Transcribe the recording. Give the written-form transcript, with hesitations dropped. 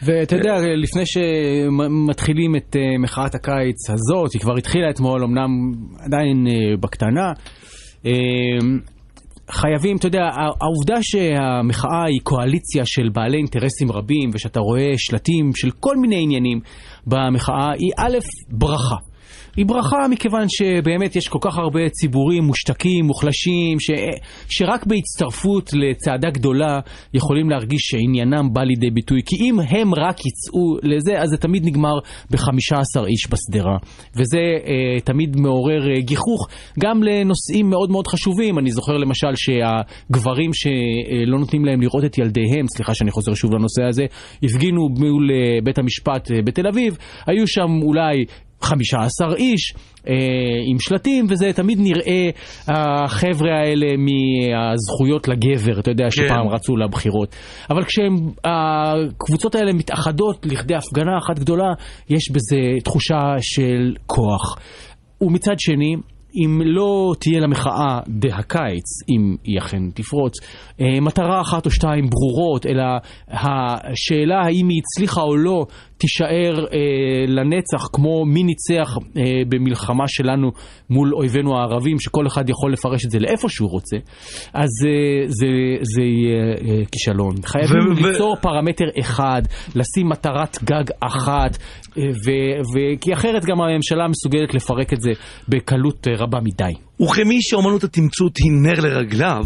ואתה יודע, לפני שמתחילים את מחאת הקיץ הזאת, היא כבר התחילה אתמול, אמנם עדיין בקטנה, חייבים, אתה יודע, העובדה שהמחאה היא קואליציה של בעלי אינטרסים רבים, ושאתה רואה שלטים של כל מיני עניינים במחאה, היא א', ברכה. היא ברכה מכיוון שבאמת יש כל כך הרבה ציבורים מושתקים, מוחלשים, שרק בהצטרפות לצעדה גדולה יכולים להרגיש שעניינם בא לידי ביטוי. כי אם הם רק יצאו לזה, אז זה תמיד נגמר ב-15 איש בסדרה. וזה תמיד מעורר גיחוך גם לנושאים מאוד מאוד חשובים. אני זוכר למשל שהגברים שלא נותנים להם לראות את ילדיהם, סליחה שאני חוזר שוב לנושא הזה, הפגינו מול בית המשפט בתל אביב, היו שם אולי 15 איש עם שלטים, וזה תמיד נראה החבר'ה האלה מהזכויות לגבר, אתה יודע, שפעם רצו לבחירות. אבל כשהקבוצות האלה מתאחדות לכדי הפגנה אחת גדולה, יש בזה תחושה של כוח. ומצד שני, אם לא תהיה למחאה הקיץ, אם היא אכן תפרוץ, מטרה אחת או שתיים ברורות, אלא השאלה האם היא הצליחה או לא תישאר לנצח, כמו מי ניצח במלחמה שלנו מול אויבינו הערבים, שכל אחד יכול לפרש את זה לאיפה שהוא רוצה, אז זה יהיה כישלון. חייבים ליצור פרמטר אחד, לשים מטרת גג אחת, כי אחרת גם הממשלה מסוגלת לפרק את זה בקלות רבה מדי. וכמי שאומנות התמצות היא נר לרגליו,